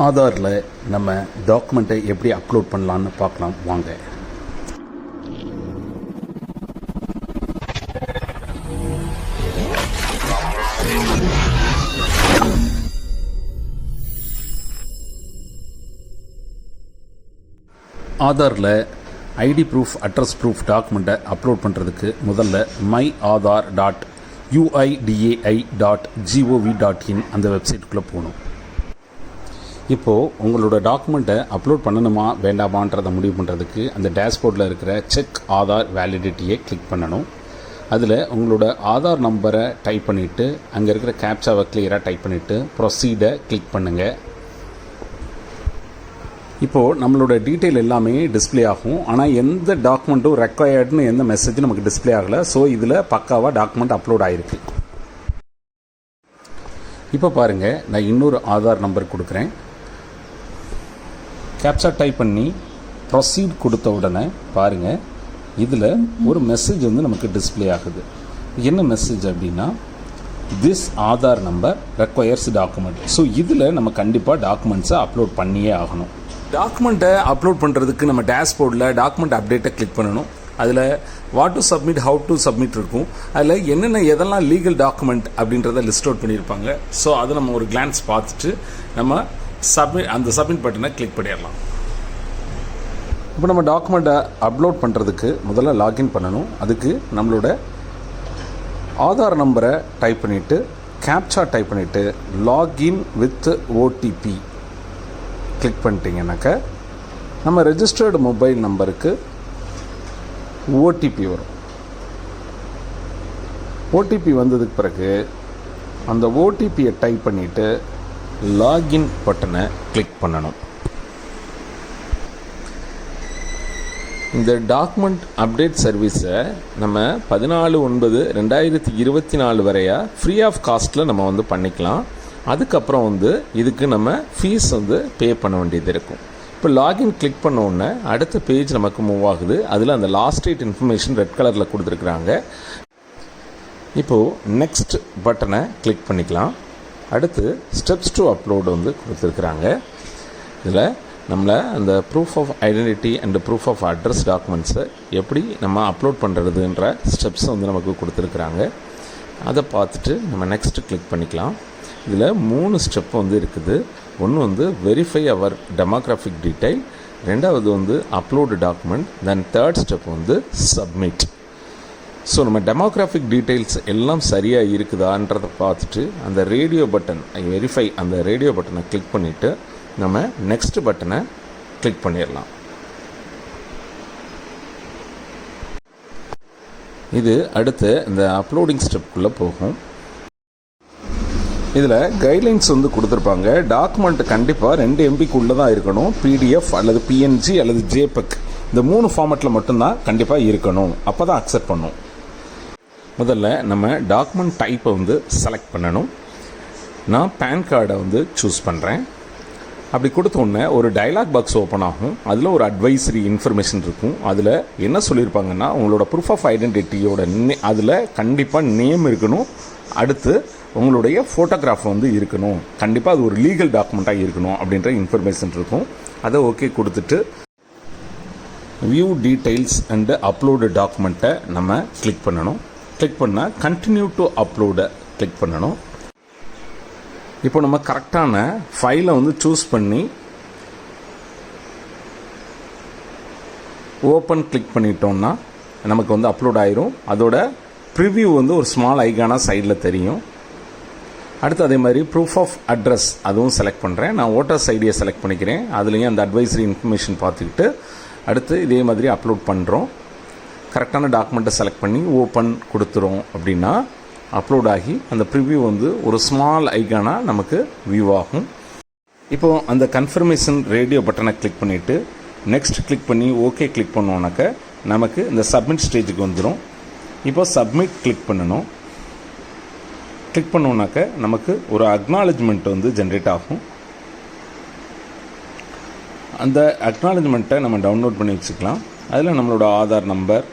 ஆதாரில் நம்ம டாக்குமெண்ட்டை எப்படி அப்லோட் பண்ணலான்னு பார்க்கலாம் வாங்க. ஆதாரில் ஐடி ப்ரூஃப் அட்ரஸ் ப்ரூஃப் டாக்குமெண்ட்டை அப்லோட் பண்ணுறதுக்கு முதல்ல myAadhar.uidai.gov.in அந்த வெப்சைட்டுக்குள்ளே போகணும். இப்போது உங்களோட டாக்குமெண்ட்டை அப்லோட் பண்ணணுமா வேண்டாமான்றதை முடிவு பண்ணுறதுக்கு அந்த டேஷ்போர்டில் இருக்கிற செக் ஆதார் வேலிடிட்டியை கிளிக் பண்ணணும். அதில் உங்களோட ஆதார் நம்பரை டைப் பண்ணிவிட்டு அங்கே இருக்கிற கேப்சாவை கிளியராக டைப் பண்ணிவிட்டு ப்ரொசீடை கிளிக் பண்ணுங்கள். இப்போது நம்மளோட டீட்டெயில் எல்லாமே டிஸ்பிளே ஆகும். ஆனால் எந்த டாக்குமெண்ட்டும் ரெக்வயர்டுன்னு எந்த மெசேஜும் நமக்கு டிஸ்பிளே ஆகலை. ஸோ இதில் பக்காவாக டாக்குமெண்ட் அப்லோட் ஆகிருக்கு. இப்போ பாருங்கள், நான் இன்னொரு ஆதார் நம்பர் கொடுக்குறேன். கேப்சா டைப் பண்ணி ப்ரொசீட் கொடுத்த உடனே பாருங்கள், இதில் ஒரு மெசேஜ் வந்து நமக்கு டிஸ்பிளே ஆகுது. என்ன மெசேஜ் அப்படின்னா, this Aadhaar number requires document. So இதில் நம்ம கண்டிப்பாக டாக்குமெண்ட்ஸை அப்லோட் பண்ணியே ஆகணும். டாக்குமெண்ட்டை அப்லோட் பண்ணுறதுக்கு நம்ம டேஷ்போர்டில் டாக்குமெண்ட் அப்டேட்டை கிளிக் பண்ணணும். அதில் what to submit, how to submit இருக்கும். அதில் என்னென்ன எதெல்லாம் லீகல் டாக்குமெண்ட் அப்படின்றத லிஸ்ட் அவுட் பண்ணியிருப்பாங்க. ஸோ அதை நம்ம ஒரு கிளான்ஸ் பார்த்துட்டு நம்ம அந்த சப்மிட் பட்டனை கிளிக் பண்ணிடலாம். இப்போ நம்ம டாக்குமெண்ட்டை அப்லோட் பண்ணுறதுக்கு முதல்ல லாகின் பண்ணணும். அதுக்கு நம்மளோட ஆதார் நம்பரை டைப் பண்ணிவிட்டு கேப்சா டைப் பண்ணிவிட்டு லாகின் வித் ஓடிபி கிளிக் பண்ணிட்டீங்கன்னாக்க நம்ம ரெஜிஸ்டர்டு மொபைல் நம்பருக்கு ஓடிபி வரும். ஓடிபி வந்ததுக்கு பிறகு அந்த ஓடிபியை டைப் பண்ணிவிட்டு லாகின் பட்டனை கிளிக் பண்ணணும். இந்த டாக்குமெண்ட் அப்டேட் சர்வீஸை நம்ம 14/9/2024 வரையா ஃப்ரீ ஆஃப் காஸ்ட்டில் நம்ம வந்து பண்ணிக்கலாம். அதுக்கப்புறம் வந்து இதுக்கு நம்ம ஃபீஸ் வந்து பே பண்ண வேண்டியது இருக்கும். இப்போ லாகின் கிளிக் பண்ண உடனே அடுத்த பேஜ் நமக்கு மூவ் ஆகுது. அதில் அந்த லாஸ்ட் டேட் இன்ஃபர்மேஷன் ரெட் கலரில் கொடுத்துருக்குறாங்க. இப்போது நெக்ஸ்ட் பட்டனை கிளிக் பண்ணிக்கலாம். அடுத்து ஸ்டெப்ஸ் டு அப்லோடு வந்து கொடுத்துருக்குறாங்க. இதில் நம்மளை அந்த proof of identity and proof of address டாக்குமெண்ட்ஸை எப்படி நம்ம அப்லோட் பண்ணுறதுன்ற ஸ்டெப்ஸை வந்து நமக்கு கொடுத்துருக்குறாங்க. அதை பார்த்துட்டு நம்ம நெக்ஸ்ட்டு கிளிக் பண்ணிக்கலாம். இதில் 3 ஸ்டெப் வந்து இருக்குது. ஒன்று வந்து வெரிஃபை அவர் டெமோக்ராஃபிக் டீட்டெயில், ரெண்டாவது வந்து upload document, then third step வந்து சப்மிட். ஸோ நம்ம டெமோக்ராஃபிக் டீட்டெயில்ஸ் எல்லாம் சரியாக இருக்குதான்றதை பார்த்துட்டு அந்த ரேடியோ பட்டன் வெரிஃபை அந்த ரேடியோ பட்டனை கிளிக் பண்ணிவிட்டு நம்ம நெக்ஸ்ட் பட்டனை கிளிக் பண்ணிடலாம். இது அடுத்து இந்த அப்லோடிங் ஸ்டெப்புக்குள்ளே போகும். இதில் கைட்லைன்ஸ் வந்து கொடுத்துருப்பாங்க. டாக்குமெண்ட் கண்டிப்பாக 2 MBக்குள்ளே தான் இருக்கணும். PDF அல்லது PNG அல்லது JPEG இந்த 3 ஃபார்மேட்டில் மட்டும்தான் கண்டிப்பாக இருக்கணும். அப்போ தான் அக்செப்ட் பண்ணும். முதல்ல நம்ம டாக்குமெண்ட் டைப்பை வந்து செலக்ட் பண்ணணும். நான் பேன் கார்டை வந்து சூஸ் பண்ணுறேன். அப்படி கொடுத்தோன்னே ஒரு டயலாக் பாக்ஸ் ஓப்பன் ஆகும். அதில் ஒரு அட்வைசரி இன்ஃபர்மேஷன் இருக்கும். அதில் என்ன சொல்லியிருப்பாங்கன்னா, உங்களோட ப்ரூஃப் ஆஃப் ஐடென்டிட்டியோட அதில் கண்டிப்பாக நேம் இருக்கணும். அடுத்து உங்களுடைய ஃபோட்டோகிராஃப் வந்து இருக்கணும். கண்டிப்பாக அது ஒரு லீகல் டாக்குமெண்ட்டாக இருக்கணும் அப்படின்ற இன்ஃபர்மேஷன் இருக்கும். அதை ஓகே கொடுத்துட்டு வியூ டீட்டெயில்ஸ் அண்டு அப்லோடு டாக்குமெண்ட்டை நம்ம கிளிக் பண்ணணும். கிளிக் பண்ணால் கண்டினியூ டு அப்லோடை கிளிக் பண்ணணும். இப்போ நம்ம கரெக்டான ஃபைலை வந்து சூஸ் பண்ணி ஓப்பன் கிளிக் பண்ணிட்டோம்னா நமக்கு வந்து அப்லோட் ஆயிரும். அதோட ப்ரிவ்யூ வந்து ஒரு ஸ்மால் ஐகானாக சைடில் தெரியும். அடுத்து அதே மாதிரி ப்ரூஃப் ஆஃப் அட்ரஸ் அதுவும் செலக்ட் பண்ணுறேன். நான் ஓட்டர்ஸ் ஐடியை செலக்ட் பண்ணிக்கிறேன். அதுலேயும் அந்த அட்வைசரி இன்ஃபர்மேஷன் பார்த்துக்கிட்டு அடுத்து இதே மாதிரி அப்லோட் பண்ணுறோம். கரெக்டான டாக்குமெண்ட்டை செலக்ட் பண்ணி ஓப்பன் கொடுத்துரும். அப்படின்னா அப்லோட் ஆகி அந்த ப்ரிவ்யூ வந்து ஒரு ஸ்மால் ஐகானாக நமக்கு வியூ ஆகும். இப்போது அந்த கன்ஃபர்மேஷன் ரேடியோ பட்டனை கிளிக் பண்ணிவிட்டு நெக்ஸ்ட் கிளிக் பண்ணி ஓகே கிளிக் பண்ணோன்னாக்க நமக்கு இந்த சப்மிட் ஸ்டேஜுக்கு வந்துடும். இப்போ சப்மிட் கிளிக் பண்ணணும். கிளிக் பண்ணோன்னாக்க நமக்கு ஒரு அக்னாலஜ்மெண்ட் வந்து ஜென்ரேட் ஆகும். அந்த அக்னாலஜ்மெண்ட்டை நம்ம டவுன்லோட் பண்ணி வச்சுக்கலாம். அதில் நம்மளோட Aadhaar number,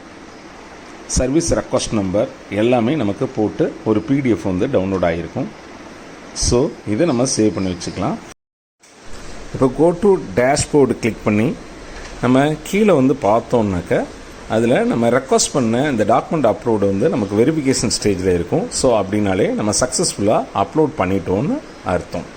service request number எல்லாமே நமக்கு போட்டு ஒரு PDF வந்து டவுன்லோட் ஆகிருக்கும். ஸோ இதை நம்ம சேவ் பண்ணி வச்சுக்கலாம். இப்போ கோ டு டேஷ்போர்டு கிளிக் பண்ணி நம்ம கீழே வந்து பார்த்தோம்னாக்க அதில் நம்ம ரெக்வஸ்ட் பண்ண இந்த டாக்குமெண்ட் அப்லோடு வந்து நமக்கு வெரிஃபிகேஷன் ஸ்டேஜில் இருக்கும். ஸோ அப்படின்னாலே நம்ம சக்ஸஸ்ஃபுல்லாக அப்லோட் பண்ணிட்டோன்னு அர்த்தம்.